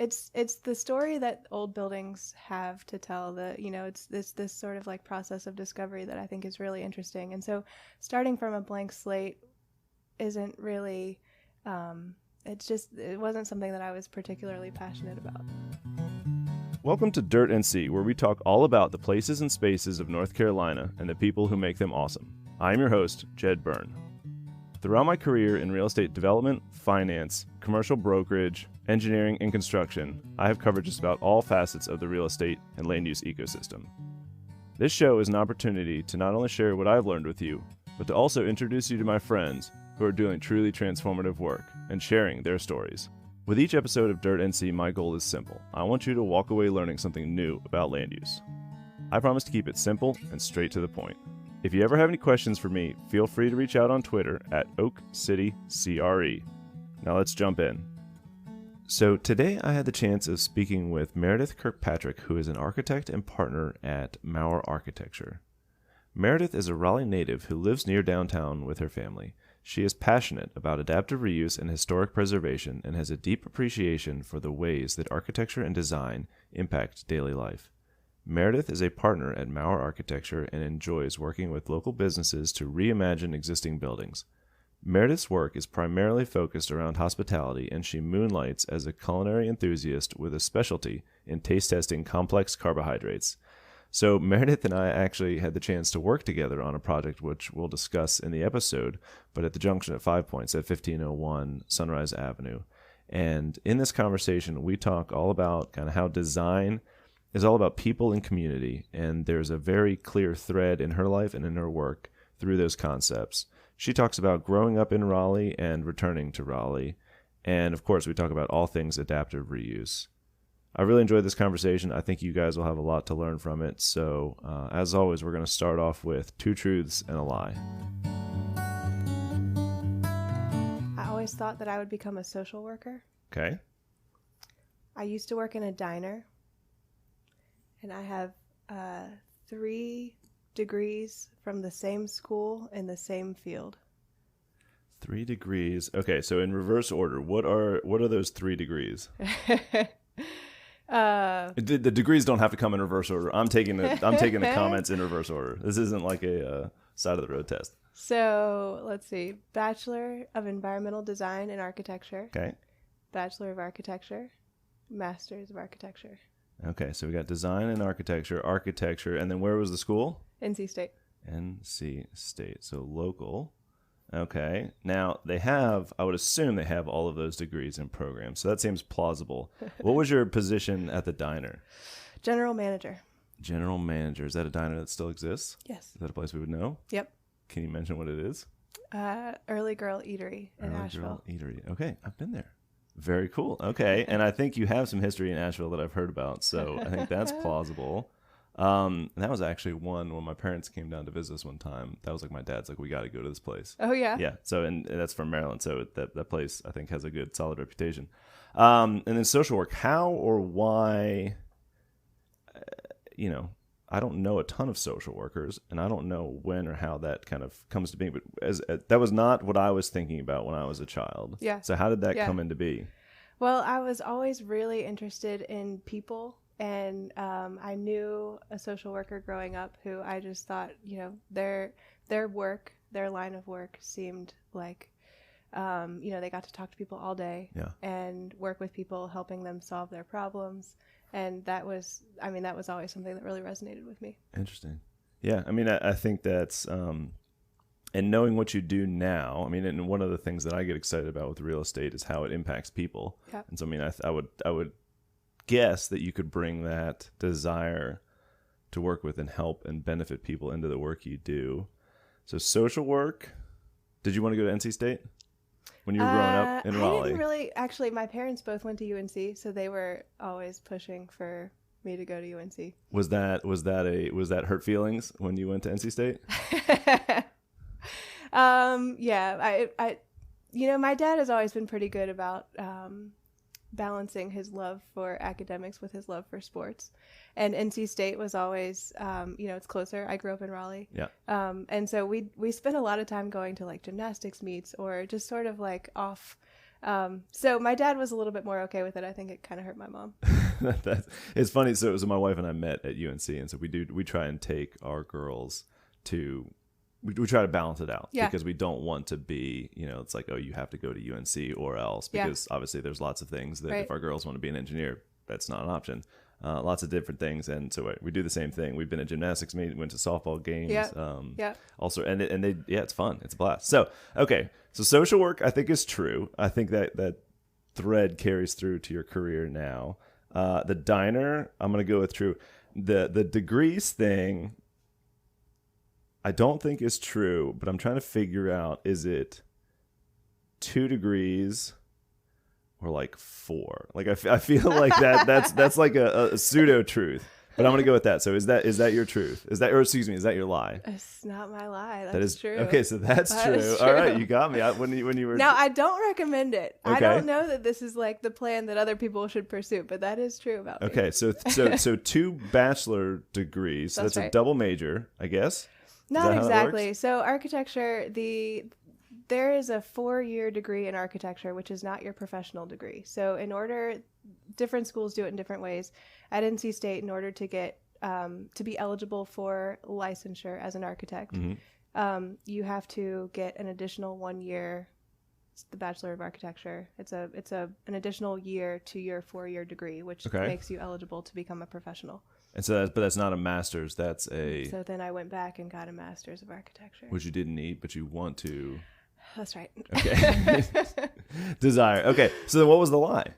it's the story that old buildings have to tell. It's this sort of like process of discovery that I think is really interesting. And so starting from a blank slate isn't really, it wasn't something that I was particularly passionate about. Welcome to Dirt NC, where we talk all about the places and spaces of North Carolina and the people who make them awesome. I'm your host, Jed Byrne. Throughout my career in real estate development, finance, commercial brokerage, engineering, and construction, I have covered just about all facets of the real estate and land use ecosystem. This show is an opportunity to not only share what I've learned with you, but to also introduce you to my friends who are doing truly transformative work and sharing their stories. With each episode of Dirt NC, my goal is simple. I want you to walk away learning something new about land use. I promise to keep it simple and straight to the point. If you ever have any questions for me, feel free to reach out on Twitter at OakCityCRE. Now let's jump in. So today I had the chance of speaking with Meredith Kirkpatrick, who is an architect and partner at Maurer Architecture. Meredith is a Raleigh native who lives near downtown with her family. She is passionate about adaptive reuse and historic preservation and has a deep appreciation for the ways that architecture and design impact daily life. Meredith is a partner at Maurer Architecture and enjoys working with local businesses to reimagine existing buildings. Meredith's work is primarily focused around hospitality, and she moonlights as a culinary enthusiast with a specialty in taste testing complex carbohydrates. So Meredith and I actually had the chance to work together on a project which we'll discuss in the episode, but at the junction at 5 Points at 1501 Sunrise Avenue. And in this conversation, we talk all about kind of how design is all about people and community, and there's a very clear thread in her life and in her work through those concepts. She talks about growing up in Raleigh and returning to Raleigh, and of course we talk about all things adaptive reuse. I really enjoyed this conversation. I think you guys will have a lot to learn from it. So, as always, we're going to start off with 2 truths and a lie. I always thought that I would become a social worker. Okay. I used to work in a diner, and I have 3 degrees from the same school in the same field. 3 degrees. Okay, so in reverse order, what are those 3 degrees? The degrees don't have to come in reverse order. I'm taking the comments in reverse order. This isn't like a side of the road test. So let's see: Bachelor of Environmental Design and Architecture. Okay. Bachelor of Architecture, Masters of Architecture. Okay, so we got design and architecture, and then where was the school? NC State. NC State. So local. Okay. Now, I would assume they have all of those degrees in programs, so that seems plausible. What was your position at the diner? General manager. General manager. Is that a diner that still exists? Yes. Is that a place we would know? Yep. Can you mention what it is? Early Girl Eatery in Asheville. Early Girl Eatery. Okay, I've been there. Very cool. Okay, and I think you have some history in Asheville that I've heard about, so I think that's plausible. And that was actually one when my parents came down to visit us one time. That was like my dad's like, we got to go to this place. Oh yeah. Yeah. So and that's from Maryland. So that place I think has a good solid reputation. And then social work. How or why? I don't know a ton of social workers, and I don't know when or how that kind of comes to be. But that was not what I was thinking about when I was a child. Yeah. So how did that come into be? Well, I was always really interested in people. And I knew a social worker growing up who I just thought, their work, their line of work seemed like, they got to talk to people all day and work with people, helping them solve their problems. And that was always something that really resonated with me. Interesting. Yeah. I think that's, and knowing what you do now, and one of the things that I get excited about with real estate is how it impacts people. Yeah. And so, I would guess that you could bring that desire to work with and help and benefit people into the work you do. So social work, did you want to go to NC State when you were growing up in Raleigh? I didn't really, actually, my parents both went to UNC, so they were always pushing for me to go to UNC. Was that hurt feelings when you went to NC State? Yeah, my dad has always been pretty good about balancing his love for academics with his love for sports. And NC State was always, it's closer. I grew up in Raleigh. Yeah. And so we spent a lot of time going to like gymnastics meets or just sort of like off So my dad was a little bit more okay with it. I think it kind of hurt my mom. It's funny. So my wife and I met at UNC, and so we try and take our girls to. We try to balance it out because we don't want to be, it's like, oh, you have to go to UNC or else, because obviously there's lots of things that if our girls want to be an engineer, that's not an option. Lots of different things. And so we do the same thing. We've been at gymnastics meet, went to softball games. Also, and it's fun. It's a blast. So, okay. So social work, I think, is true. I think that thread carries through to your career now. The diner, I'm going to go with true. The degrees thing, I don't think is true, but I'm trying to figure out, is it 2 degrees or like 4? Like I feel like that's like a pseudo truth, but I'm gonna go with that. So is that your truth? Is that your lie? It's not my lie. That true. Okay, so that's true. All right, you got me. When you were now, I don't recommend it. Okay. I don't know that this is like the plan that other people should pursue, but that is true about me. Okay, so 2 bachelor degrees. So that's right. A double major, I guess. Not exactly. So architecture, there is a 4-year degree in architecture, which is not your professional degree. So different schools do it in different ways. At NC State, in order to get to be eligible for licensure as an architect, you have to get an additional 1 year. It's the Bachelor of Architecture. It's an additional year to your 4-year degree, which makes you eligible to become a professional. And so that's not a master's. So then I went back and got a master's of architecture, which you didn't need, but you want to. That's right. Okay. Desire. Okay. So then what was the lie?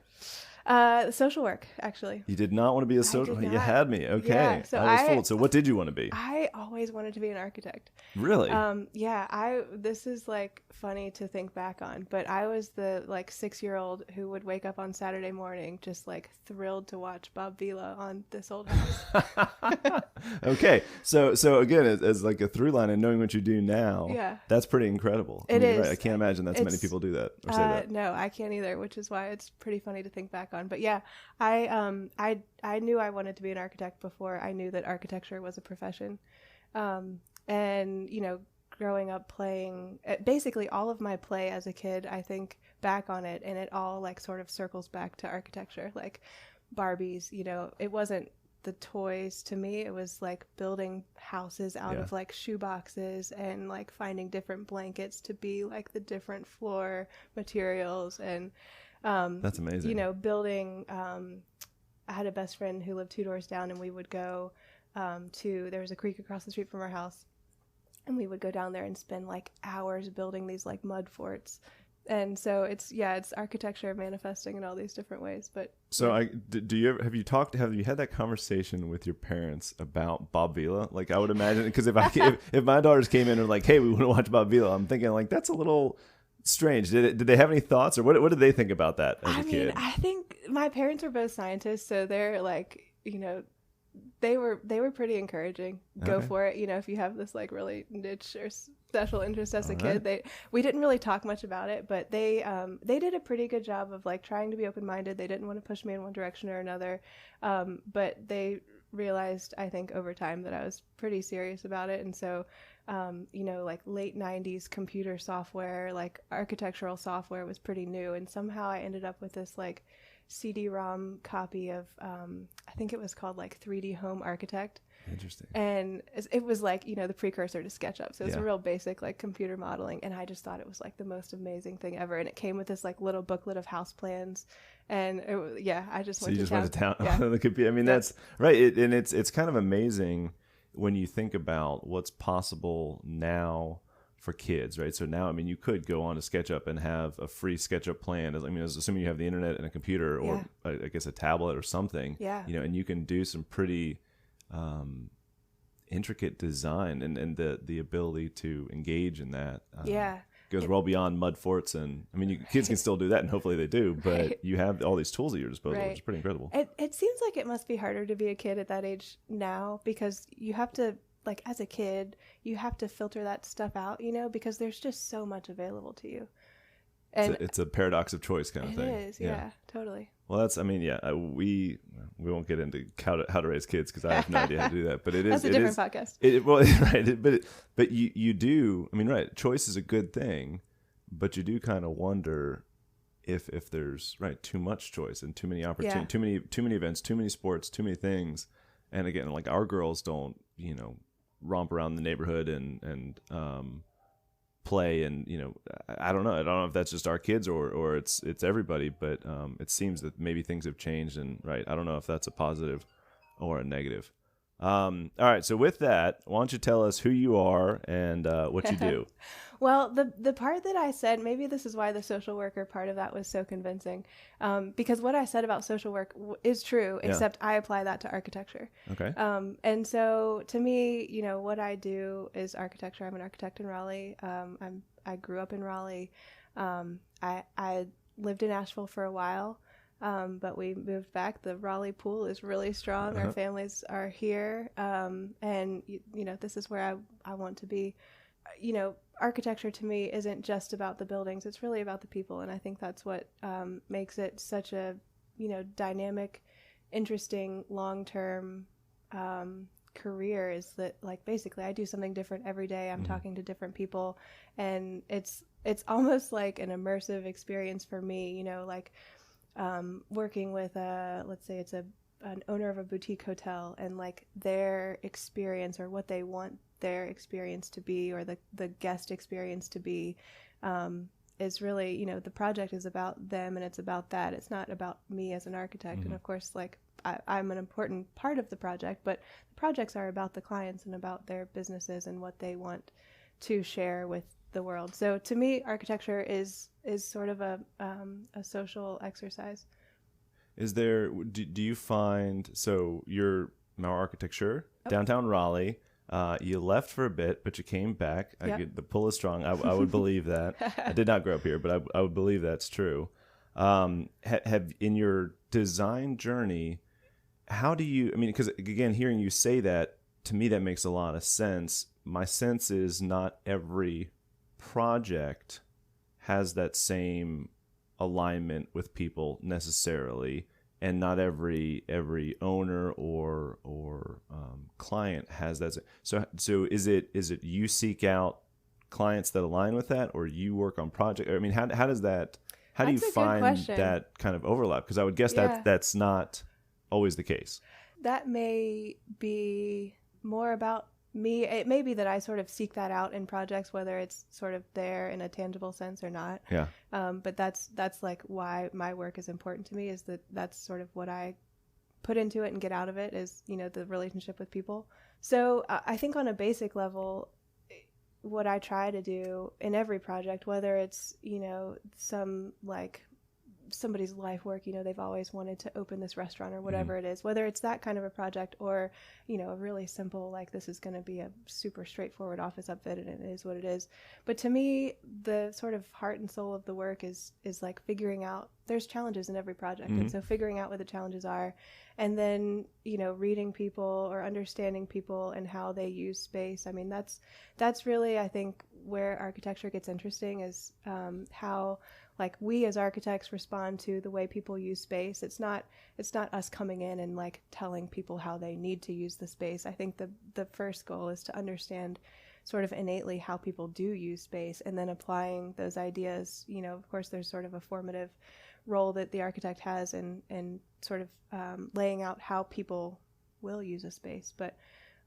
Social work, actually. You did not want to be a social. You had me. Okay. Yeah, so I was fooled. So what did you want to be? I always wanted to be an architect. Really? Yeah. This is like funny to think back on, but I was the like 6-year-old who would wake up on Saturday morning just like thrilled to watch Bob Vila on This Old House. Okay. So again, as like a through line and knowing what you do now, that's pretty incredible. It is. Right? I can't imagine that many people do that or say that. No, I can't either, which is why it's pretty funny to think back on. But yeah, I knew I wanted to be an architect before I knew that architecture was a profession. And growing up playing, basically all of my play as a kid, I think back on it, and it all like sort of circles back to architecture, like Barbies. It wasn't the toys to me. It was like building houses out of like shoe boxes and like finding different blankets to be like the different floor materials and that's amazing. Building. I had a best friend who lived 2 doors down, and we would go there was a creek across the street from our house, and we would go down there and spend like hours building these like mud forts. And so it's architecture manifesting in all these different ways. But so have you had that conversation with your parents about Bob Vila? Like I would imagine, because if my daughters came in and were like, hey, we want to watch Bob Vila, I'm thinking like that's a little strange. Did they have any thoughts, or what did they think about that as a kid? I think my parents are both scientists, so they're like, they were pretty encouraging. Go for it. If you have this like really niche or special interest as a kid. We didn't really talk much about it, but they did a pretty good job of like trying to be open-minded. They didn't want to push me in one direction or another. But they realized, I think, over time that I was pretty serious about it. And so, like late 90s computer software, like architectural software was pretty new. And somehow I ended up with this like CD-ROM copy of, I think it was called like 3D Home Architect. Interesting. And it was like, the precursor to SketchUp. So it's a real basic like computer modeling. And I just thought it was like the most amazing thing ever. And it came with this like little booklet of house plans. And I just went to town. Went to town on the computer. I mean, that's right. It's kind of amazing when you think about what's possible now for kids, right? So now, I mean, you could go on to SketchUp and have a free SketchUp plan. Assuming you have the internet and a computer, or I guess a tablet or something. Yeah. And you can do some pretty intricate design, and the ability to engage in that. Goes well beyond mud forts, and I mean, kids can still do that, and hopefully they do. But you have all these tools at your disposal, which is pretty incredible. It seems like it must be harder to be a kid at that age now, because you have to, like, as a kid, you have to filter that stuff out, because there's just so much available to you. And it's a paradox of choice kind of thing. It is, yeah, totally. Well, we won't get into how to raise kids, because I have no idea how to do that. But that's a different podcast. Right. But you do. I mean, right. Choice is a good thing, but you do kind of wonder if there's too much choice and too many opportunities, Yeah. too many events, too many sports, too many things. And again, like our girls don't, romp around the neighborhood and play, and I don't know if that's just our kids or it's everybody, but it seems that maybe things have changed, and I don't know if that's a positive or a negative. All right, so with that, why don't you tell us who you are and what you do? Well, the part that I said, maybe this is why the social worker part of that was so convincing, because what I said about social work is true, except I apply that to architecture. Okay. And so to me, what I do is architecture. I'm an architect in Raleigh. I grew up in Raleigh. I lived in Asheville for a while, but we moved back. The Raleigh pool is really strong. Our families are here, and this is where I want to be. Architecture to me isn't just about the buildings. It's really about the people. And I think that's what makes it such a, dynamic, interesting, long-term career, is that basically I do something different every day. I'm talking to different people, and it's almost like an immersive experience for me, working with let's say it's an owner of a boutique hotel, and their experience, or what they want their experience to be, or the guest experience to be, is really, the project is about them, and it's about that. It's not about me as an architect. And of course, I'm an important part of the project, but the projects are about the clients and about their businesses and what they want to share with the world. So to me, architecture is sort of a social exercise. Is there, do you find, so you're Maurer Architecture, downtown Raleigh, you left for a bit, but you came back. The pull is strong. I would believe that. I did not grow up here, but I would believe that's true. Have in your design journey, how do you, because again, hearing you say that, to me, that makes a lot of sense. My sense is not every project has that same alignment with people necessarily, and not every owner or client has that. So is it you seek out clients that align with that, or you work on project? How does that? How do you find that kind of overlap? Because I would guess that's not always the case. That may be more about me. It may be that I sort of seek that out in projects, whether it's sort of there in a tangible sense or not. Yeah. But that's why my work is important to me, is that's sort of what I put into it and get out of it, is, the relationship with people. So I think on a basic level, what I try to do in every project, whether it's, some somebody's life work, they've always wanted to open this restaurant or whatever it is, whether it's that kind of a project, or, a really simple, this is going to be a super straightforward office upfit, and it is what it is. But to me, the sort of heart and soul of the work is figuring out, there's challenges in every project. And so figuring out what the challenges are, and then, reading people or understanding people and how they use space. That's really, I think, where architecture gets interesting, is how we as architects respond to the way people use space. It's not us coming in and telling people how they need to use the space. I think the first goal is to understand sort of innately how people do use space, and then applying those ideas. Of course, there's sort of a formative role that the architect has in sort of laying out how people will use a space. But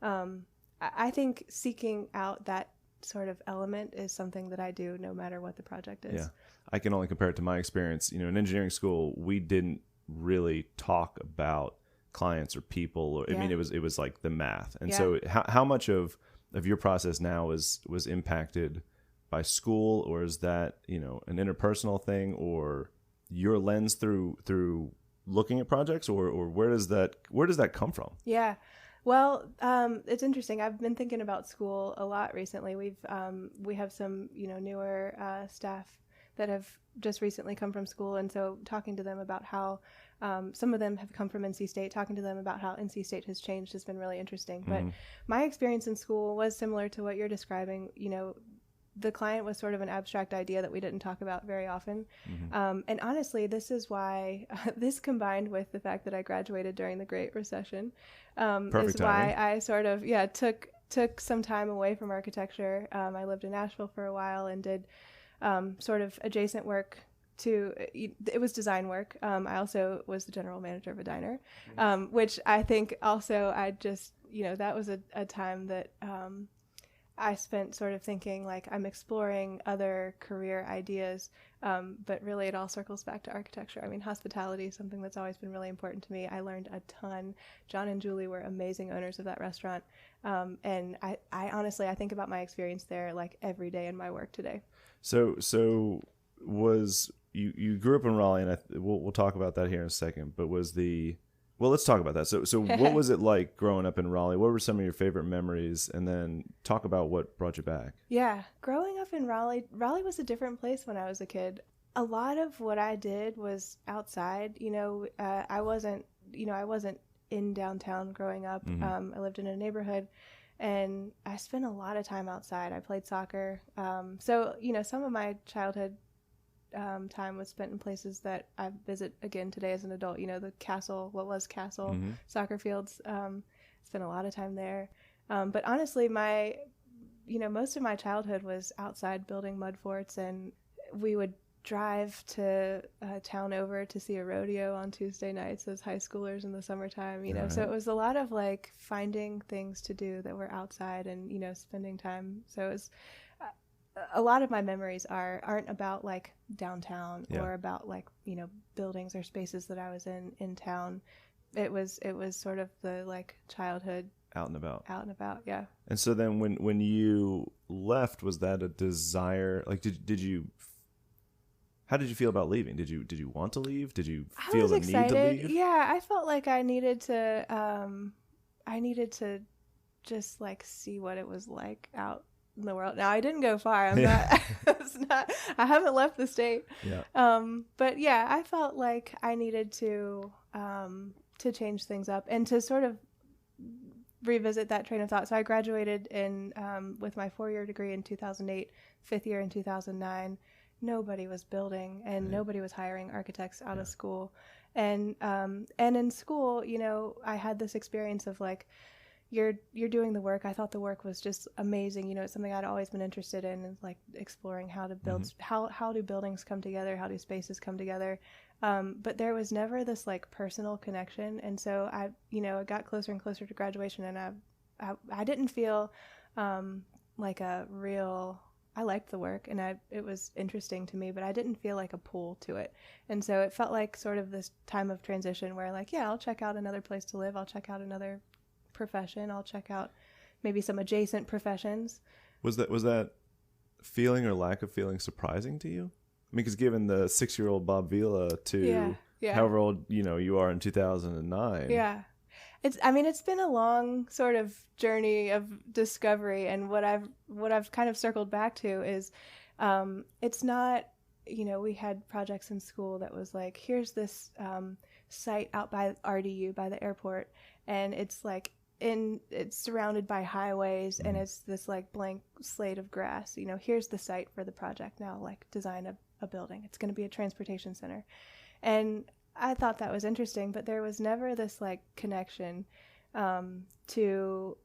I think seeking out that sort of element is something that I do no matter what the project is. Yeah. I can only compare it to my experience. In engineering school, we didn't really talk about clients or people. Or, it was like the math. And so how much of your process now was impacted by school, or is that, an interpersonal thing, or your lens through looking at projects, or where does that come from? Yeah. Well, it's interesting. I've been thinking about school a lot recently. We have some, newer staff that have just recently come from school. And so talking to them about how some of them have come from NC State, talking to them about how NC State has changed has been really interesting. But my experience in school was similar to what you're describing. The client was sort of an abstract idea that we didn't talk about very often. And honestly, this is why, this combined with the fact that I graduated during the Great Recession, is why I sort of, took some time away from architecture. I lived in Nashville for a while and did sort of adjacent work it was design work. I also was the general manager of a diner, which I think also I just, that was a time that I spent sort of thinking like I'm exploring other career ideas, but really it all circles back to architecture. I mean, hospitality is something that's always been really important to me. I learned a ton. John and Julie were amazing owners of that restaurant. And I honestly, I think about my experience there like every day in my work today. So was you grew up in Raleigh, and we'll talk about that here in a second, but well, let's talk about that. So what was it like growing up in Raleigh? What were some of your favorite memories? And then talk about what brought you back. Yeah, growing up in Raleigh was a different place when I was a kid. A lot of what I did was outside. I wasn't in downtown growing up. Mm-hmm. I lived in a neighborhood, and I spent a lot of time outside. I played soccer. So some of my childhood time was spent in places that I visit again today as an adult. The Castle, what was Castle, Mm-hmm. soccer fields. Spent a lot of time there. But honestly, most of my childhood was outside building mud forts, and we would drive to town over to see a rodeo on Tuesday nights as high schoolers in the summertime. Right. So it was a lot of like finding things to do that were outside and spending time. So it was. A lot of my memories aren't about like downtown or about like buildings or spaces that I was in town. It was sort of the like childhood out and about. Yeah. And so then when you left, was that a desire? Like did you? How did you feel about leaving? Did you want to leave? Did you feel the excited. need to leave? Yeah, I felt like I needed to just like see what it was like out in the world. Now I didn't go far. I haven't left the state. Yeah. But yeah, I felt like I needed to change things up and to sort of revisit that train of thought. So I graduated with my 4-year degree in 2008, 5th year in 2009. Nobody was building and nobody was hiring architects out of school. And in school, I had this experience of like, you're doing the work. I thought the work was just amazing. It's something I'd always been interested in, and like exploring how to build, how do buildings come together? How do spaces come together? But there was never this like personal connection. And so I got closer and closer to graduation, and I didn't feel like a real, I liked the work and it was interesting to me, but I didn't feel like a pull to it. And so it felt like sort of this time of transition where like, yeah, I'll check out another place to live. I'll check out another profession. I'll check out maybe some adjacent professions. Was that feeling or lack of feeling surprising to you? I mean, because given the 6-year-old Bob Vila to however old you are in 2009. Yeah, it's been a long sort of journey of discovery, and what I've kind of circled back to is it's not, we had projects in school that was like, here's this site out by RDU, by the airport, and it's like it's surrounded by highways, and it's this like blank slate of grass. Here's the site for the project. Now like design a building. It's going to be a transportation center. And I thought that was interesting, but there was never this like connection to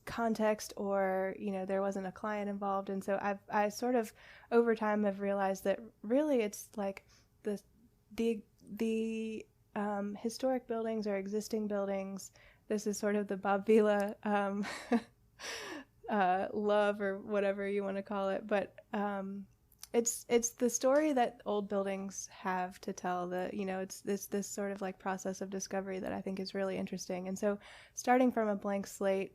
context, or there wasn't a client involved. And so I sort of over time have realized that really it's like the historic buildings or existing buildings. This is sort of the Bob Vila love, or whatever you want to call it. But it's the story that old buildings have to tell. It's this sort of like process of discovery that I think is really interesting. And so starting from a blank slate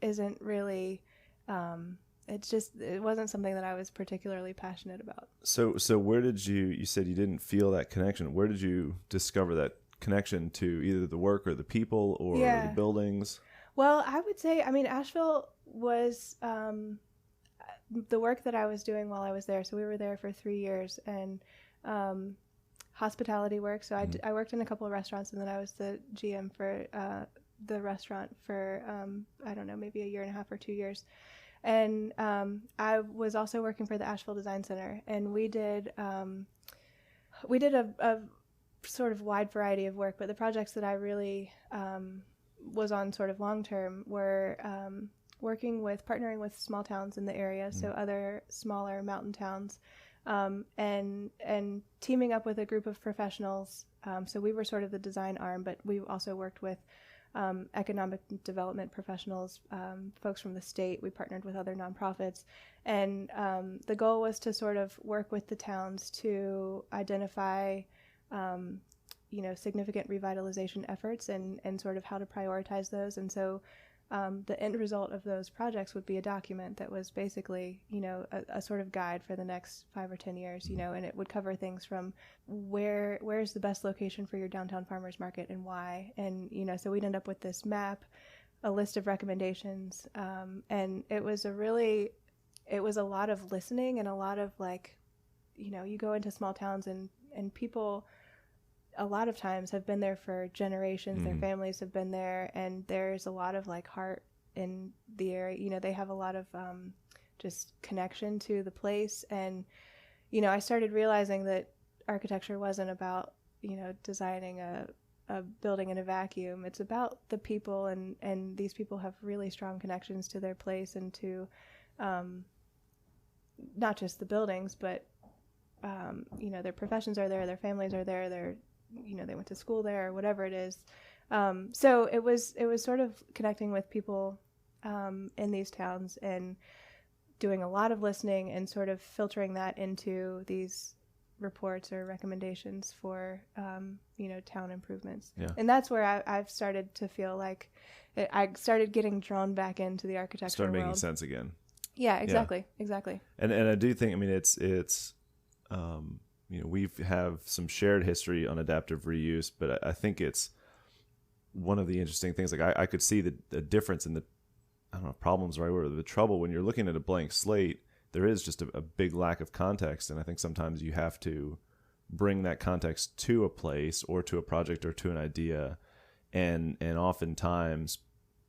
isn't really, it wasn't something that I was particularly passionate about. So where did you said you didn't feel that connection. Where did you discover that connection to either the work or the people or the buildings? Well, I would say, Asheville was the work that I was doing while I was there. So we were there for 3 years, and hospitality work. So I worked in a couple of restaurants, and then I was the GM for the restaurant for, I don't know, maybe 1.5 years or 2 years. And I was also working for the Asheville Design Center, and we did a sort of wide variety of work, but the projects that I really was on sort of long term were partnering with small towns in the area, so other smaller mountain towns, and teaming up with a group of professionals. So we were sort of the design arm, but we also worked with economic development professionals, folks from the state. We partnered with other nonprofits. And the goal was to sort of work with the towns to identify significant revitalization efforts and sort of how to prioritize those. And so the end result of those projects would be a document that was basically, a sort of guide for the next 5 or 10 years, and it would cover things from where's the best location for your downtown farmers market and why. And, so we'd end up with this map, a list of recommendations. And it was a lot of listening and a lot of you go into small towns and people a lot of times have been there for generations. Their families have been there, and there's a lot of heart in the area. They have a lot of just connection to the place. And I started realizing that architecture wasn't about designing a building in a vacuum. It's about the people, and these people have really strong connections to their place and to not just the buildings, but their professions are there, their families are there, they went to school there, or whatever it is. So it was sort of connecting with people in these towns and doing a lot of listening and sort of filtering that into these reports or recommendations for town improvements. Yeah. And that's where I've started to feel like I started getting drawn back into the architecture Started making world. sense again. Yeah, exactly. And I do think, it's we have some shared history on adaptive reuse, but I think it's one of the interesting things. I could see the difference in problems, right? Or the trouble when you're looking at a blank slate, there is just a big lack of context. And I think sometimes you have to bring that context to a place or to a project or to an idea. And oftentimes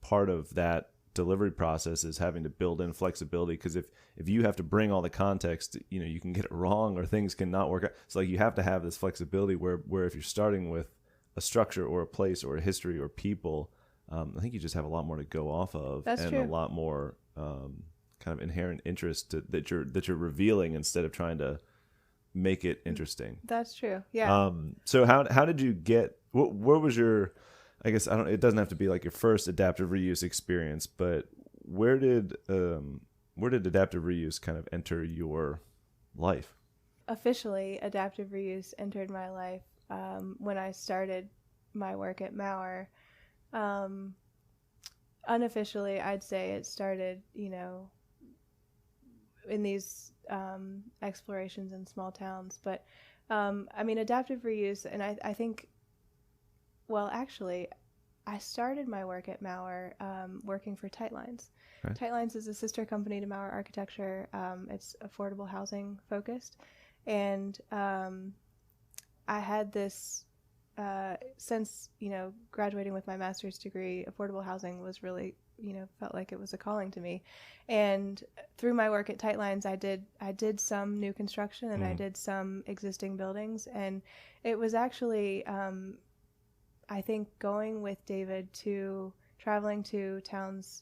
part of that delivery process is having to build in flexibility, because if you have to bring all the context, you can get it wrong or things can not work out. So you have to have this flexibility where if you're starting with a structure or a place or a history or people, I think you just have a lot more to go off of. That's and true. A lot more kind of inherent interest that you're revealing instead of trying to make it interesting. That's true. Yeah. So how did you get? Where was your? I guess it doesn't have to be your first adaptive reuse experience, but where did adaptive reuse kind of enter your life? Officially, adaptive reuse entered my life when I started my work at Maurer. Unofficially, I'd say it started, in these explorations in small towns. But adaptive reuse, and I think. Well, actually, I started my work at Maurer working for Tightlines. Okay. Tightlines is a sister company to Maurer Architecture. It's affordable housing focused. And I had this, since, graduating with my master's degree, affordable housing was really, felt like it was a calling to me. And through my work at Tightlines, I did some new construction and I did some existing buildings. And it was actually... I think going with David traveling to towns,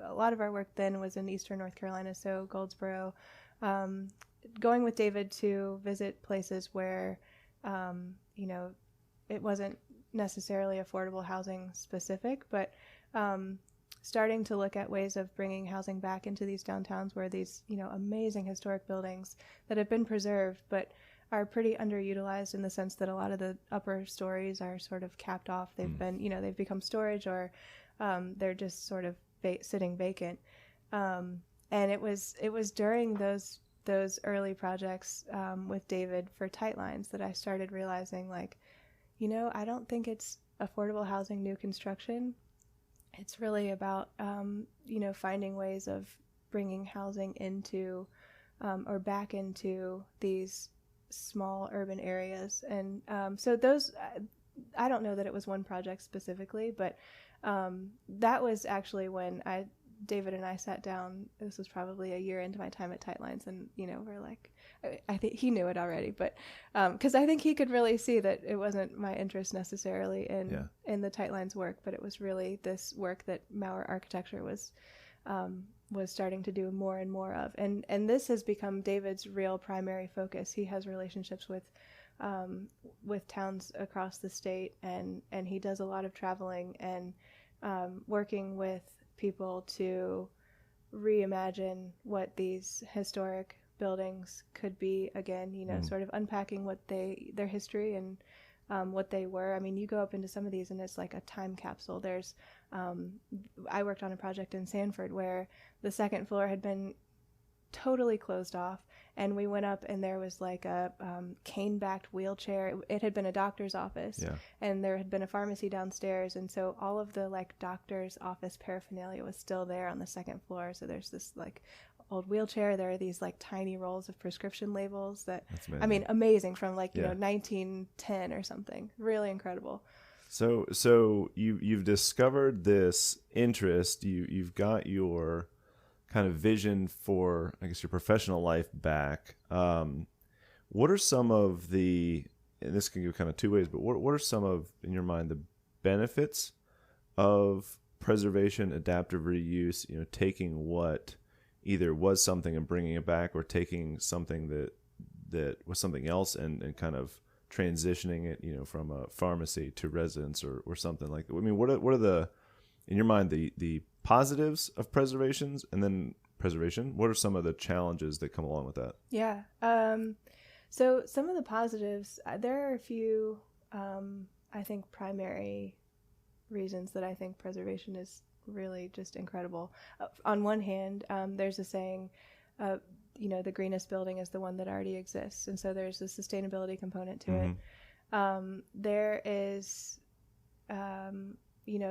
a lot of our work then was in eastern North Carolina, so Goldsboro, going with David to visit places where, it wasn't necessarily affordable housing specific, but starting to look at ways of bringing housing back into these downtowns where these, amazing historic buildings that have been preserved, but are pretty underutilized in the sense that a lot of the upper stories are sort of capped off. They've been, they've become storage, or they're just sort of sitting vacant. And it was during those early projects with David for Tightlines that I started realizing, I don't think it's affordable housing new construction. It's really about, finding ways of bringing housing into or back into these small urban areas. And so those, I don't know that it was one project specifically, but that was actually when David and I sat down. This was probably a year into my time at Tightlines, and we're like, I think he knew it already, but because I think he could really see that it wasn't my interest necessarily in the Tightlines work, but it was really this work that Maurer Architecture was was starting to do more and more of. And this has become David's real primary focus. He has relationships with towns across the state, and he does a lot of traveling and working with people to reimagine what these historic buildings could be again, sort of unpacking what their history and what they were. I mean, you go up into some of these and it's like a time capsule. There's I worked on a project in Sanford where the second floor had been totally closed off, and we went up and there was like a cane-backed wheelchair. It had been a doctor's office, and there had been a pharmacy downstairs, and so all of the like doctor's office paraphernalia was still there on the second floor. So there's this like old wheelchair. There are these like tiny rolls of prescription labels that, I mean, amazing, from like, 1910 or something. Really incredible. So you've discovered this interest. You've got your kind of vision for, I guess, your professional life back. What are some of the, and this can go kind of two ways, but what are some of, in your mind, the benefits of preservation, adaptive reuse, taking what either was something and bringing it back, or taking something that was something else and kind of transitioning it, from a pharmacy to residence or something like that? I mean, what are the, in your mind, the positives of preservations, and then preservation? What are some of the challenges that come along with that? Yeah. So some of the positives, there are a few, I think, primary reasons that I think preservation is really just incredible. On one hand, there's a saying, the greenest building is the one that already exists. And so there's a sustainability component to it. There is,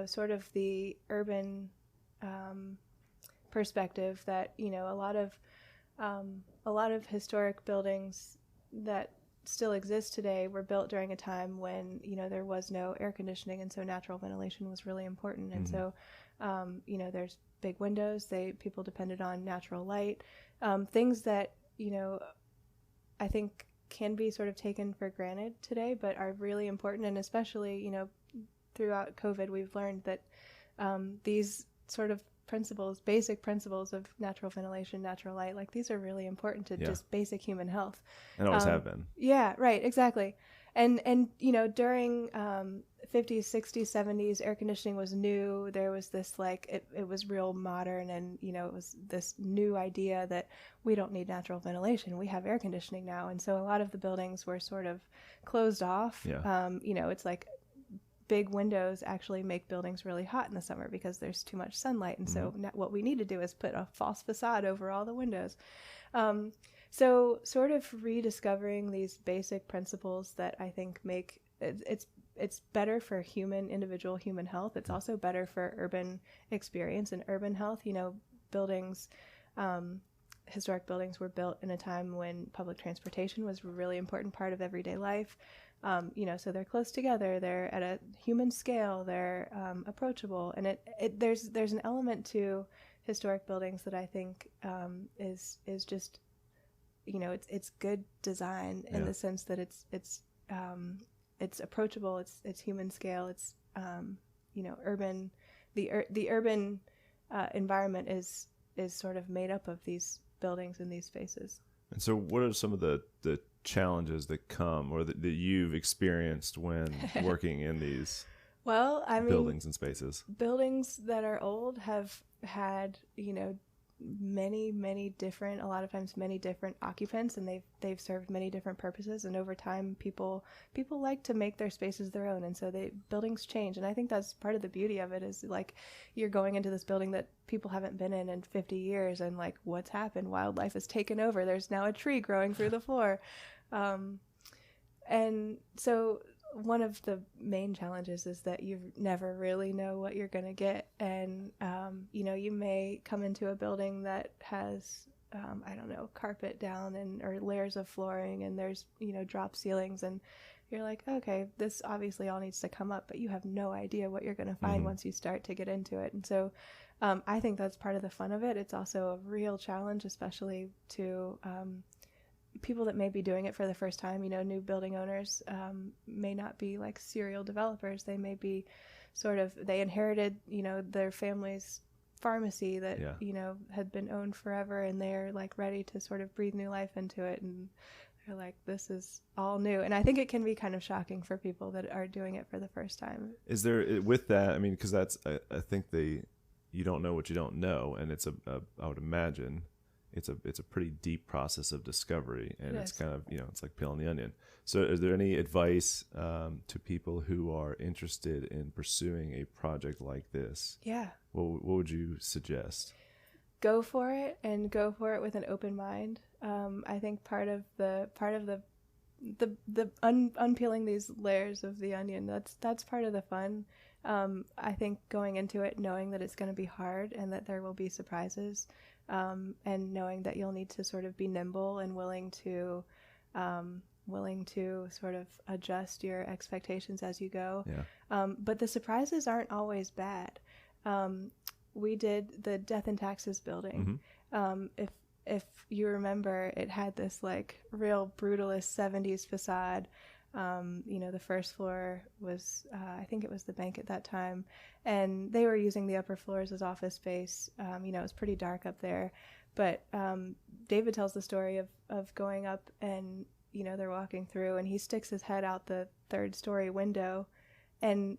sort of the urban perspective that, a lot of historic buildings that still exist today were built during a time when, there was no air conditioning, and so natural ventilation was really important. And so, there's big windows. People depended on natural light, things that, I think can be sort of taken for granted today, but are really important. And especially, throughout COVID, we've learned that these sort of basic principles of natural ventilation, natural light, like these are really important to just basic human health. And always have been. Yeah, right, exactly. And during 50s, 60s, 70s, air conditioning was new. There was this it was real modern, and it was this new idea that we don't need natural ventilation. We have air conditioning now. And so a lot of the buildings were sort of closed off. Yeah. It's like big windows actually make buildings really hot in the summer because there's too much sunlight. And so what we need to do is put a false facade over all the windows. So sort of rediscovering these basic principles that I think make it's better for individual human health. It's also better for urban experience and urban health. Buildings, historic buildings were built in a time when public transportation was a really important part of everyday life. So they're close together, they're at a human scale, they're approachable, and there's an element to historic buildings that I think is just, it's good design in the sense that it's approachable, it's human scale, it's urban. The urban environment is sort of made up of these buildings and these spaces. And so what are some of the challenges that come, or that you've experienced when working in these buildings and spaces? Buildings that are old have had, many different, a lot of times many different occupants, and they've served many different purposes, and over time people like to make their spaces their own, and so buildings change. And I think that's part of the beauty of it, is like you're going into this building that people haven't been in 50 years, and like, what's happened? Wildlife has taken over. There's now a tree growing through the floor. And so one of the main challenges is that you never really know what you're going to get. And, you may come into a building that has, carpet down or layers of flooring, and there's, drop ceilings, and you're like, okay, this obviously all needs to come up, but you have no idea what you're going to find once you start to get into it. And so, I think that's part of the fun of it. It's also a real challenge, especially to, people that may be doing it for the first time. New building owners may not be like serial developers. They may be they inherited, their family's pharmacy that, Yeah. had been owned forever, and they're like ready to sort of breathe new life into it. And they're like, this is all new. And I think it can be kind of shocking for people that are doing it for the first time. Is there, with that, I mean, because that's, I think you don't know what you don't know. And it's I would imagine it's a pretty deep process of discovery, and it's kind of, it's like peeling the onion. So is there any advice to people who are interested in pursuing a project like this? Yeah. What would you suggest? Go for it, and go for it with an open mind. I think part of the unpeeling these layers of the onion, that's part of the fun. I think going into it knowing that it's going to be hard and that there will be surprises, and knowing that you'll need to sort of be nimble and willing to sort of adjust your expectations as you go. Yeah. But the surprises aren't always bad. We did the Death and Taxes building. Mm-hmm. If you remember, it had this like real brutalist 70s facade. The first floor was, I think it was the bank at that time, and they were using the upper floors as office space. It was pretty dark up there, but David tells the story of going up, and they're walking through, and he sticks his head out the third story window, and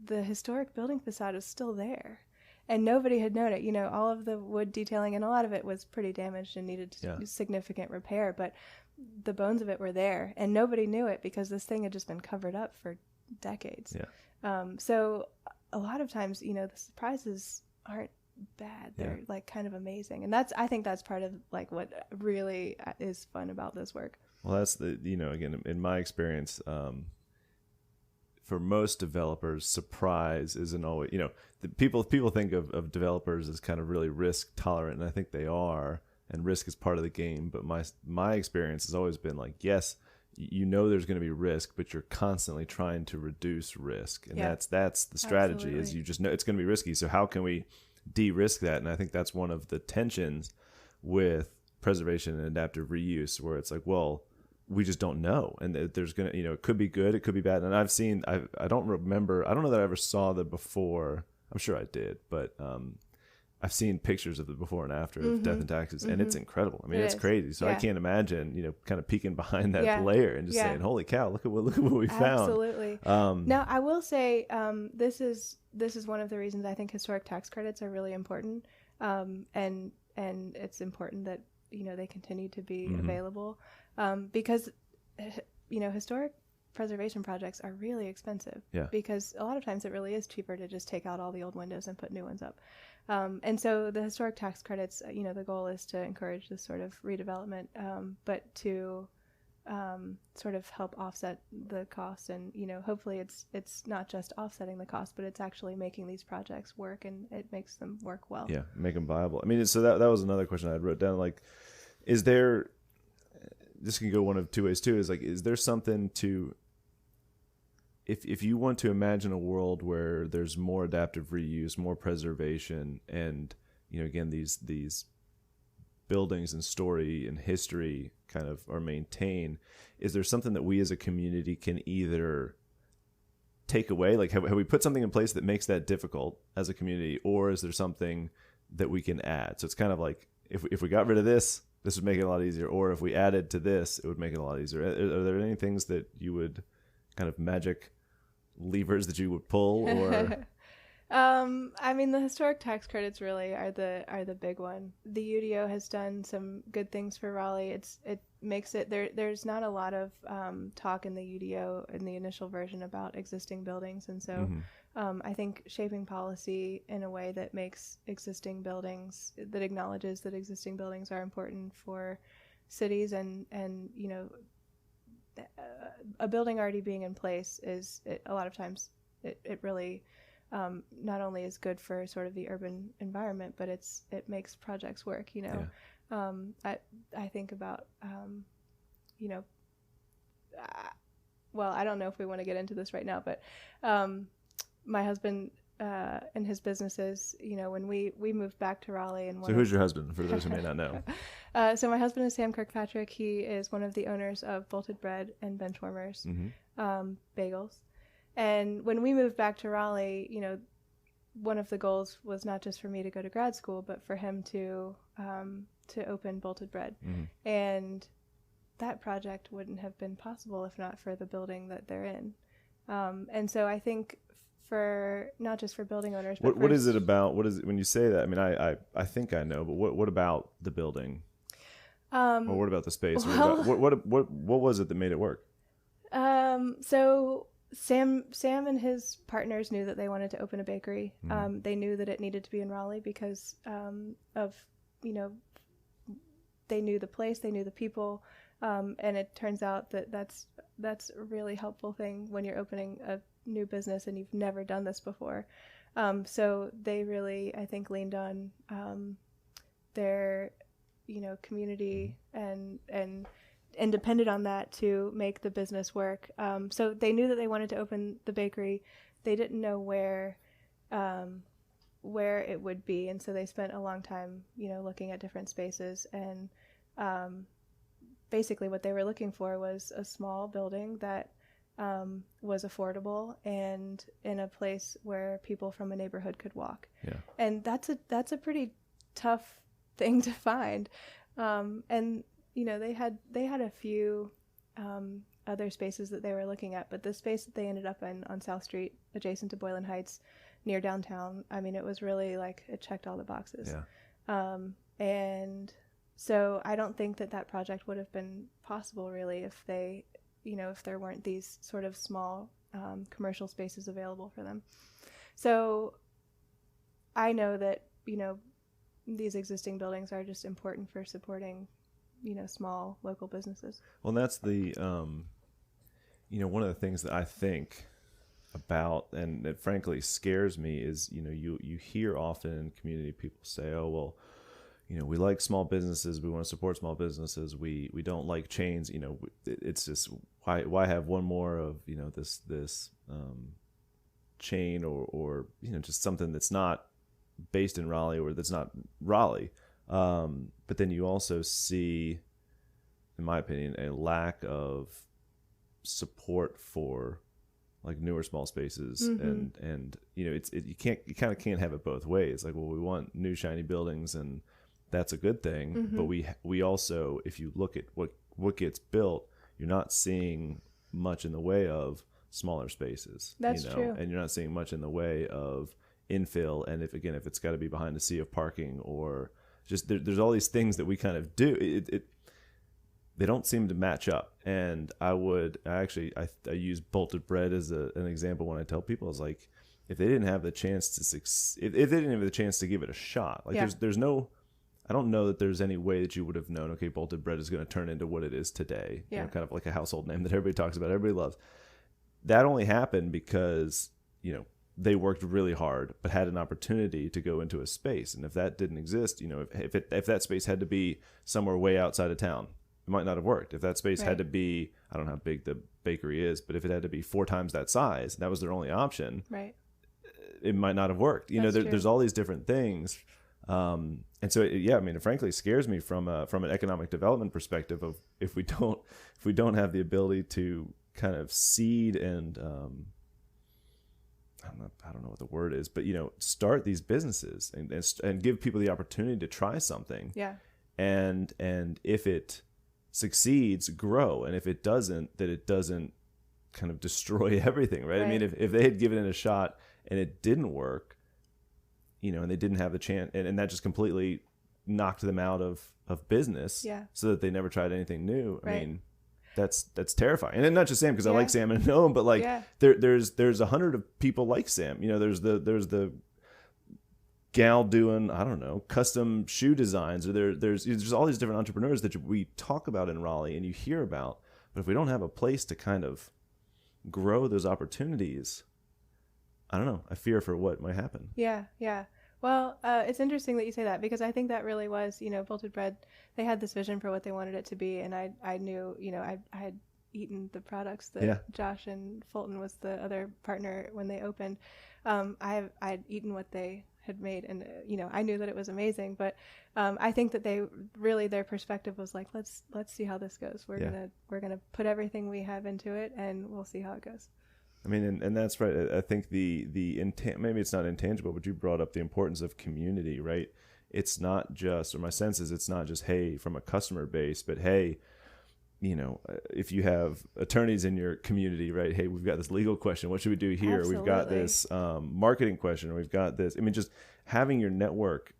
the historic building facade is still there. And nobody had known it. All of the wood detailing, and a lot of it was pretty damaged and needed significant repair, but the bones of it were there, and nobody knew it because this thing had just been covered up for decades. Yeah. So a lot of times, the surprises aren't bad. They're like kind of amazing. And I think that's part of like what really is fun about this work. Well, that's again, in my experience, for most developers, surprise isn't always, the people think of developers as kind of really risk tolerant, and I think they are, and risk is part of the game. But my experience has always been like, yes, there's going to be risk, but you're constantly trying to reduce risk, and that's the strategy. Absolutely. Is you just know it's going to be risky. So how can we de-risk that? And I think that's one of the tensions with preservation and adaptive reuse, where it's like, well, we just don't know, and there's gonna, it could be good, it could be bad. And I don't know that I ever saw the before. I'm sure I did, but I've seen pictures of the before and after of Death and Taxes, and it's incredible. I mean, it's crazy. So I can't imagine, kind of peeking behind that layer and just saying, "Holy cow, look at what we found." Absolutely. Now, I will say, this is one of the reasons I think historic tax credits are really important, and it's important that they continue to be available, because historic preservation projects are really expensive. Yeah. Because a lot of times it really is cheaper to just take out all the old windows and put new ones up. And so the historic tax credits, the goal is to encourage this sort of redevelopment, but to sort of help offset the cost. And, hopefully it's not just offsetting the cost, but it's actually making these projects work, and it makes them work well. Yeah, make them viable. I mean, so that was another question I wrote down. Like, is there, this can go one of two ways too, is like, is there something to, if you want to imagine a world where there's more adaptive reuse, more preservation, and again these buildings and story and history kind of are maintained, is there something that we as a community can either take away, like have we put something in place that makes that difficult as a community, or is there something that we can add? So it's kind of like, if we got rid of this would make it a lot easier, or if we added to this, it would make it a lot easier. Are there any things that you would kind of magic levers that you would pull, or? I mean, the historic tax credits really are the big one. The UDO has done some good things for Raleigh. It makes it there's not a lot of talk in the UDO in the initial version about existing buildings, and so I think shaping policy in a way that makes existing buildings, that acknowledges that existing buildings are important for cities, and a building already being in place a lot of times it really not only is good for sort of the urban environment, but it makes projects work. I think about well, I don't know if we want to get into this right now, but my husband and his businesses, when we moved back to Raleigh, and so who's your husband, for those who may not know? So my husband is Sam Kirkpatrick. He is one of the owners of Bolted Bread and Benchwarmers bagels. And when we moved back to Raleigh, one of the goals was not just for me to go to grad school, but for him to open Bolted Bread. Mm-hmm. And that project wouldn't have been possible if not for the building that they're in. And so I think for not just for building owners, but what is it about? What is it when you say that? I mean, I think I know, but what about the building? Or what about the space? Well, what was it that made it work? So Sam and his partners knew that they wanted to open a bakery. Mm-hmm. They knew that it needed to be in Raleigh because of, they knew the place, they knew the people. And it turns out that that's a really helpful thing when you're opening a new business and you've never done this before. So they really, I think, leaned on their, community and depended on that to make the business work. So they knew that they wanted to open the bakery. They didn't know where it would be, and so they spent a long time, looking at different spaces. And basically, what they were looking for was a small building that was affordable and in a place where people from a neighborhood could walk. Yeah. And that's a pretty tough thing to find. And they had a few other spaces that they were looking at, but the space that they ended up in on South Street, adjacent to Boylan Heights, near downtown, I mean, it was really like it checked all the boxes. Yeah. And so I don't think that project would have been possible really if they, if there weren't these sort of small commercial spaces available for them. So I know that, these existing buildings are just important for supporting, small local businesses. Well, that's the, one of the things that I think about, and it frankly scares me, is, you hear often in community people say, oh, well, we like small businesses. We want to support small businesses. We don't like chains. It's just why have one more of, this chain or just something that's not based in Raleigh or that's not Raleigh. But then you also see, in my opinion, a lack of support for like newer small spaces. Mm-hmm. and you kind of can't have it both ways. Like, well, we want new shiny buildings and that's a good thing. Mm-hmm. But we also, if you look at what gets built, you're not seeing much in the way of smaller spaces. That's true. And you're not seeing much in the way of infill. And if it's got to be behind a sea of parking, or just there's all these things that we kind of do. They don't seem to match up. And I use Bolted Bread as an example when I tell people, it's like, if they didn't have the chance to succeed, if they didn't have the chance to give it a shot, like there's no, I don't know that there's any way that you would have known, okay, Bolted Bread is going to turn into what it is today. Yeah. Kind of like a household name that everybody talks about, everybody loves. That only happened because, they worked really hard, but had an opportunity to go into a space. And if that didn't exist, if that space had to be somewhere way outside of town, it might not have worked. If that space had to be, I don't know how big the bakery is, but if it had to be 4 times that size, and that was their only option, right, it might not have worked. There's all these different things. And so, it frankly scares me from an economic development perspective of if we don't have the ability to kind of seed and, I don't know what the word is, but start these businesses and give people the opportunity to try something. Yeah. And if it succeeds, grow, and if it doesn't, that it doesn't kind of destroy everything, right? I mean, if they had given it a shot and it didn't work, and they didn't have the chance, and that just completely knocked them out of business, so that they never tried anything new. Right. I mean, that's terrifying. And not just Sam, because I like Sam and know him, but like there's 100 of people like Sam. There's the gal doing, I don't know, custom shoe designs, or there's all these different entrepreneurs that we talk about in Raleigh and you hear about. But if we don't have a place to kind of grow those opportunities, I don't know. I fear for what might happen. Yeah. Well, it's interesting that you say that, because I think that really was, Bolted Bread, they had this vision for what they wanted it to be. And I knew, I had eaten the products that Josh and Fulton was the other partner when they opened. I'd eaten what they had made, and, I knew that it was amazing. But I think that their perspective was like, let's see how this goes. We're going to put everything we have into it, and we'll see how it goes. I mean, and that's right. I think maybe it's not intangible, but you brought up the importance of community, right? It's not just, or my sense is it's not just, hey, from a customer base, but hey, if you have attorneys in your community, right? Hey, we've got this legal question. What should we do here? Absolutely. We've got this marketing question. Or we've got this. I mean, just having your network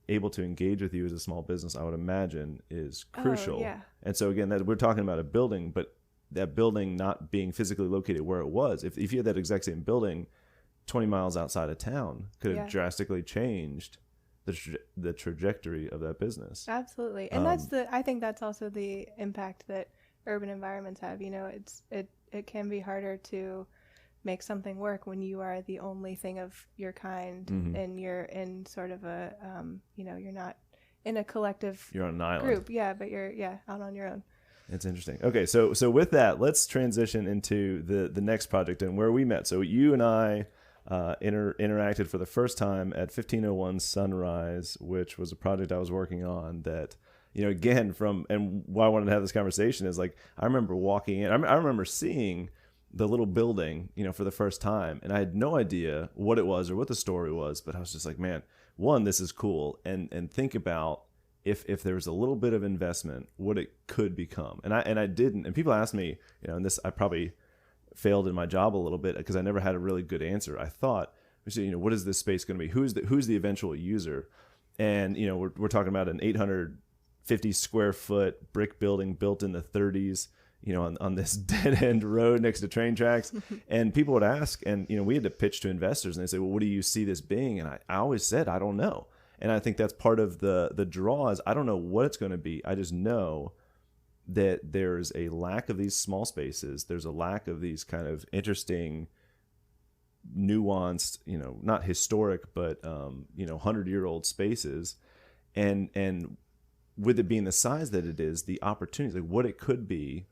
able to engage with you as a small business, I would imagine, is crucial. Oh, yeah. And so again, that we're talking about a building, but that building not being physically located where it was. If you had that exact same building 20 miles outside of town, could have drastically changed the trajectory of that business. Absolutely. And I think that's also the impact that urban environments have. It can be harder to make something work when you are the only thing of your kind, and you're in sort of a you're not in a collective, you're on an island group, but you're out on your own. It's interesting. Okay, so with that, let's transition into the next project and where we met. So you and I interacted for the first time at 1501 Sunrise, which was a project I was working on that, again, and why I wanted to have this conversation is like, I remember walking in, I remember seeing the little building, for the first time, and I had no idea what it was or what the story was, but I was just like, man, one, this is cool, and think about if there was a little bit of investment, what it could become. And I didn't, and people asked me, and this, I probably failed in my job a little bit because I never had a really good answer. I thought, what is this space going to be? Who's the eventual user? And, we're talking about an 850 square foot brick building built in the 30s, on this dead end road next to train tracks. And people would ask, and, we had to pitch to investors, and they say, well, what do you see this being? And I always said, I don't know. And I think that's part of the draw is I don't know what it's going to be. I just know that there's a lack of these small spaces. There's a lack of these kind of interesting, nuanced, not historic, but, 100-year-old spaces. And with it being the size that it is, the opportunities, like what it could be,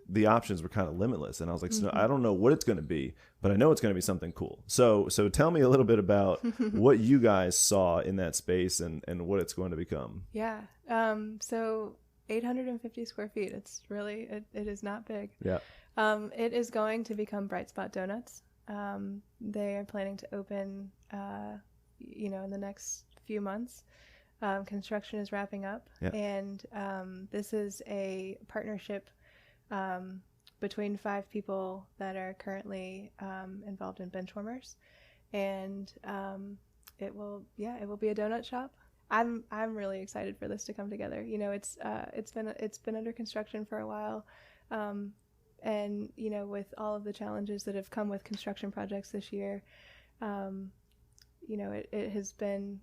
the options were kind of limitless. And I was like, so I don't know what it's going to be, but I know it's going to be something cool. So tell me a little bit about what you guys saw in that space and what it's going to become. Yeah. So 850 square feet. It's really, it is not big. Yeah. It is going to become Bright Spot Donuts. They are planning to open, in the next few months. Construction is wrapping up, and this is a partnership between 5 people that are currently involved in benchwarmers, and it will be a donut shop. I'm really excited for this to come together. It's been under construction for a while, and with all of the challenges that have come with construction projects this year, it has been.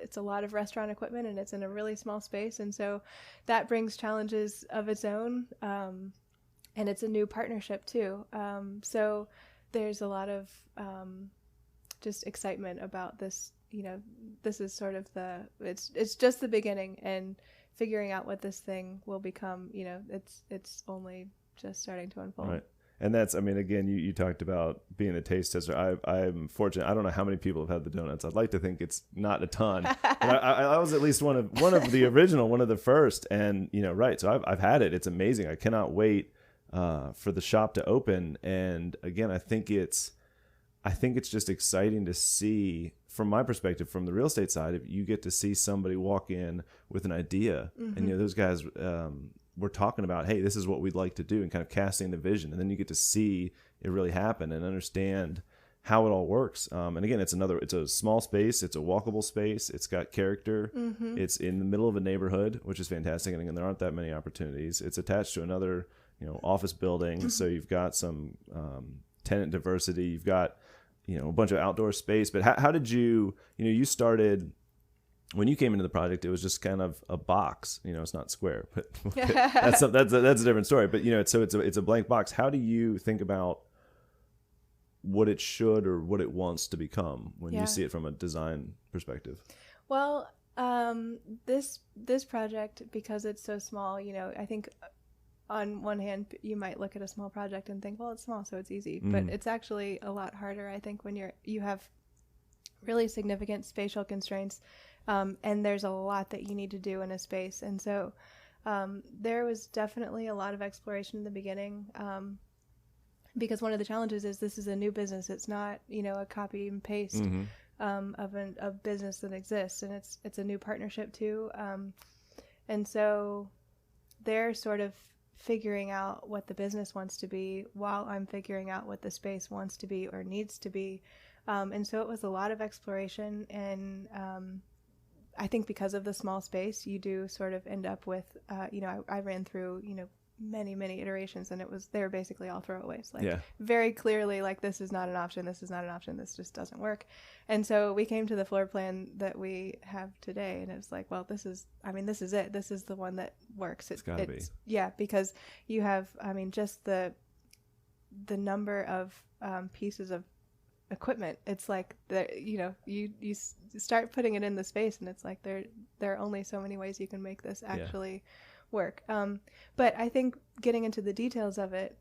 It's a lot of restaurant equipment, and it's in a really small space, and so that brings challenges of its own, and it's a new partnership too, so there's a lot of just excitement about this. This is sort of it's just the beginning, and figuring out what this thing will become. It's only just starting to unfold. Right. And that's, again, you talked about being a taste tester. I'm fortunate. I don't know how many people have had the donuts. I'd like to think it's not a ton. But I was at least one of the original, one of the first. And, right. So I've had it. It's amazing. I cannot wait for the shop to open. And again, I think it's just exciting to see, from my perspective, from the real estate side, if you get to see somebody walk in with an idea, and those guys we're talking about, hey, this is what we'd like to do, and kind of casting the vision, and then you get to see it really happen and understand how it all works. And again, it's a small space, it's a walkable space, it's got character, it's in the middle of a neighborhood, which is fantastic. And again, there aren't that many opportunities. It's attached to another, office building, so you've got some tenant diversity, you've got a bunch of outdoor space. But how did you started? When you came into the project, it was just kind of a box. It's not square, but that's a different story. But it's a blank box. How do you think about what it should or what it wants to become when you see it from a design perspective? Well, this project, because it's so small, I think on one hand you might look at a small project and think, well, it's small, so it's easy. But it's actually a lot harder, I think, when you have really significant spatial constraints. And there's a lot that you need to do in a space. And so There was definitely a lot of exploration in the beginning, because one of the challenges is this is a new business. It's not, a copy and paste of a business that exists, and it's a new partnership too. And so they're sort of figuring out what the business wants to be while I'm figuring out what the space wants to be or needs to be. And so it was a lot of exploration, and I think because of the small space, you do sort of end up with, I ran through, many iterations, and they were basically all throwaways. Very clearly, this is not an option, this is not an option, this just doesn't work. And so we came to the floor plan that we have today, and it's like, well, this is it. This is the one that works. It's gotta be. Yeah, because you have, just the number of pieces of equipment. It's like you start putting it in the space, and it's like there are only so many ways you can make this actually work. But I think getting into the details of it,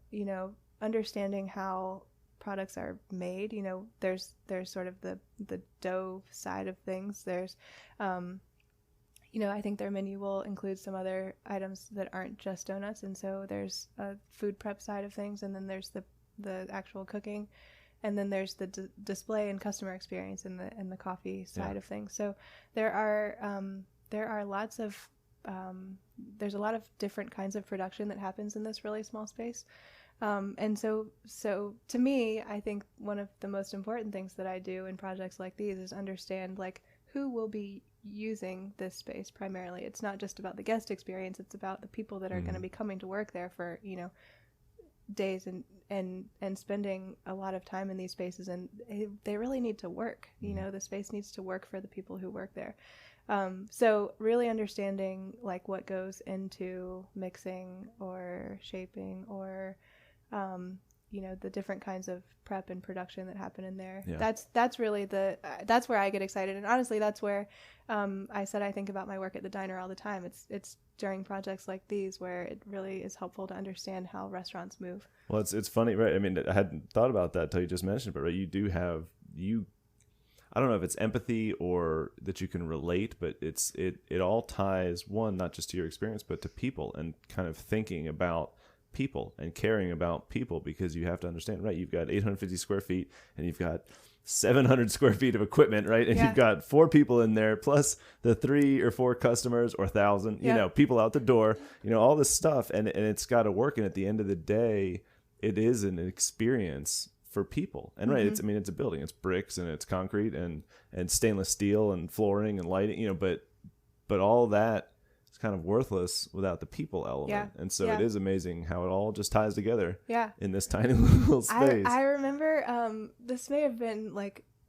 understanding how products are made, there's sort of the dough side of things. There's I think their menu will include some other items that aren't just donuts, and so there's a food prep side of things, and then there's the actual cooking. And then there's the display and customer experience and the coffee side of things. So there are lots of there's a lot of different kinds of production that happens in this really small space. And so to me, I think one of the most important things that I do in projects like these is understand who will be using this space primarily. It's not just about the guest experience; it's about the people that are going to be coming to work there for days and spending a lot of time in these spaces, and they really need to work. The space needs to work for the people who work there. So really understanding what goes into mixing or shaping or the different kinds of prep and production that happen in there. That's really that's where I get excited, and honestly that's where I said I think about my work at the diner all the time. It's during projects like these where it really is helpful to understand how restaurants move. Well, it's funny, right? I hadn't thought about that till you just mentioned, but right, you do have I don't know if it's empathy or that you can relate, but it all ties, one, not just to your experience, but to people and kind of thinking about people and caring about people, because you have to understand, right? You've got 850 square feet and you've got 700 square feet of equipment, right? And you've got 4 people in there, plus the 3 or 4 customers or 1,000, people out the door, all this stuff. And it's got to work. And at the end of the day, it is an experience for people. And right, it's a building, it's bricks and it's concrete and stainless steel and flooring and lighting, but all that is kind of worthless without the people element. And so it is amazing how it all just ties together in this tiny little space. I remember this may have been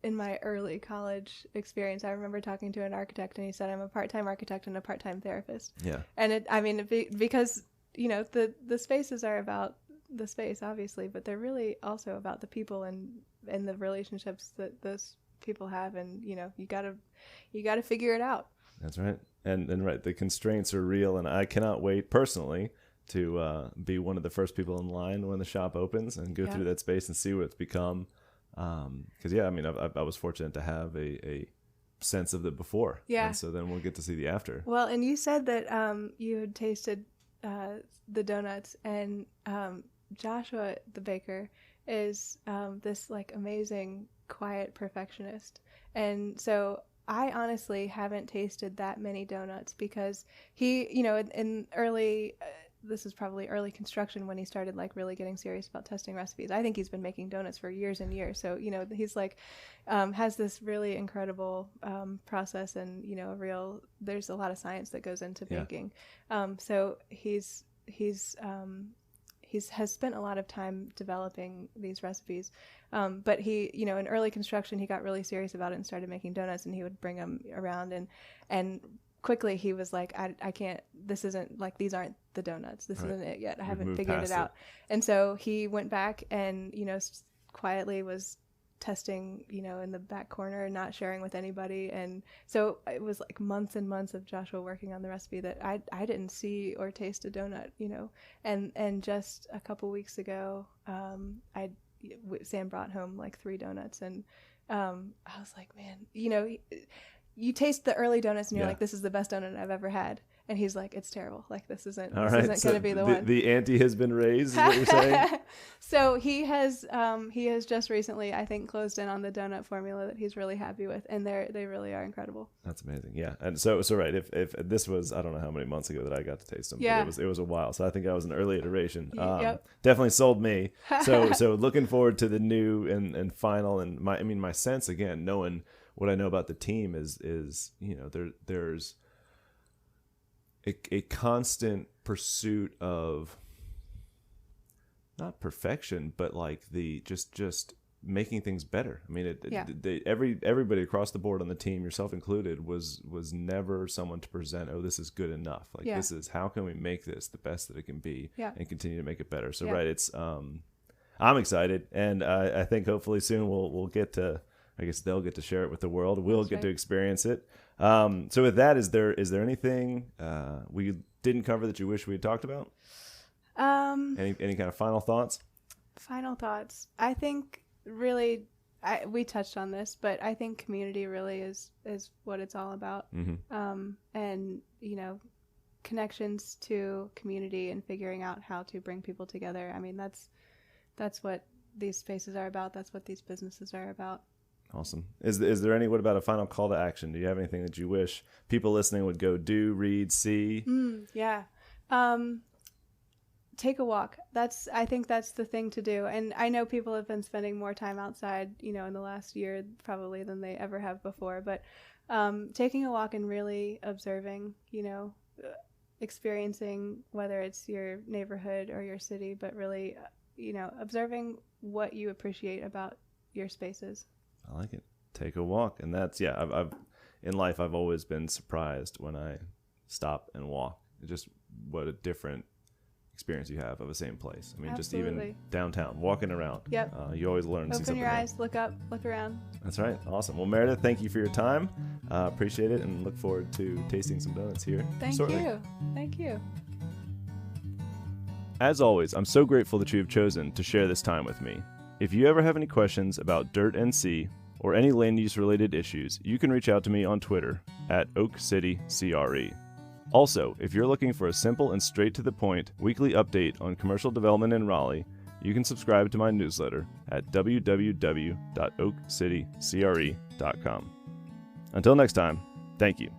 in my early college experience. I remember talking to an architect, and he said, I'm a part-time architect and a part-time therapist. And because the spaces are about the space, obviously, but they're really also about the people and the relationships that those people have, and you gotta figure it out. That's right. And right, the constraints are real, and I cannot wait personally to be one of the first people in line when the shop opens and go through that space and see what it's become. Because I was fortunate to have a sense of it before, and so then we'll get to see the after. Well, and you said that you had tasted the donuts, and Joshua, the baker, is this amazing, quiet perfectionist. And so I honestly haven't tasted that many donuts because he, in early, this is probably early construction when he started really getting serious about testing recipes. I think he's been making donuts for years and years. So, he's has this really incredible process, and, there's a lot of science that goes into baking. So he has spent a lot of time developing these recipes. But he, in early construction, he got really serious about it and started making donuts, and he would bring them around, and quickly he was like, I can't, this isn't these aren't the donuts. This isn't it yet. I haven't figured it out. And so he went back and, quietly was testing, in the back corner, not sharing with anybody. And so it was months and months of Joshua working on the recipe that I didn't see or taste a donut, and just a couple weeks ago, Sam brought home 3 donuts, and I was like, man, you taste the early donuts and you're like, this is the best donut I've ever had. And he's like, it's terrible. Like, this isn't All this right, isn't so going to be the one. The ante has been raised, is what you're saying? So he has just recently, I think, closed in on the donut formula that he's really happy with, and they really are incredible. That's amazing. Yeah. And so right, if this was, I don't know how many months ago that I got to taste them, Yeah. but it was a while. So I think I was an early iteration. Yep. Definitely sold me. So looking forward to the new and final, and my sense, again, knowing what I know about the team is there's a constant pursuit of not perfection, but like the just making things better. I mean, everybody across the board on the team, yourself included, was never someone to present, oh, this is good enough. Like, this is, how can we make this the best that it can be and continue to make it better. So right, it's I'm excited, and I think hopefully soon we'll get to, I guess they'll get to share it with the world. We'll get to experience it. So with that, is there anything we didn't cover that you wish we had talked about? Any kind of final thoughts? Final thoughts. I think really, we touched on this, but I think community really is what it's all about. Mm-hmm. And connections to community and figuring out how to bring people together. I mean, that's what these spaces are about. That's what these businesses are about. Awesome. Is there what about a final call to action? Do you have anything that you wish people listening would go do, read, see? Yeah. Take a walk. I think that's the thing to do. And I know people have been spending more time outside, in the last year probably than they ever have before. But taking a walk and really observing, experiencing, whether it's your neighborhood or your city, but really, observing what you appreciate about your spaces. I like it. Take a walk. And that's, I've in life, I've always been surprised when I stop and walk. Just what a different experience you have of the same place. I mean, Absolutely. Just even downtown, walking around. Yep. You always learn. Open your eyes, look up, look around. That's right. Awesome. Well, Meredith, thank you for your time. Appreciate it, and look forward to tasting some donuts here shortly. Thank you. As always, I'm so grateful that you have chosen to share this time with me. If you ever have any questions about Dirt NC or any land use related issues, you can reach out to me on Twitter at OakCityCRE. Also, if you're looking for a simple and straight to the point weekly update on commercial development in Raleigh, you can subscribe to my newsletter at www.oakcitycre.com. Until next time, thank you.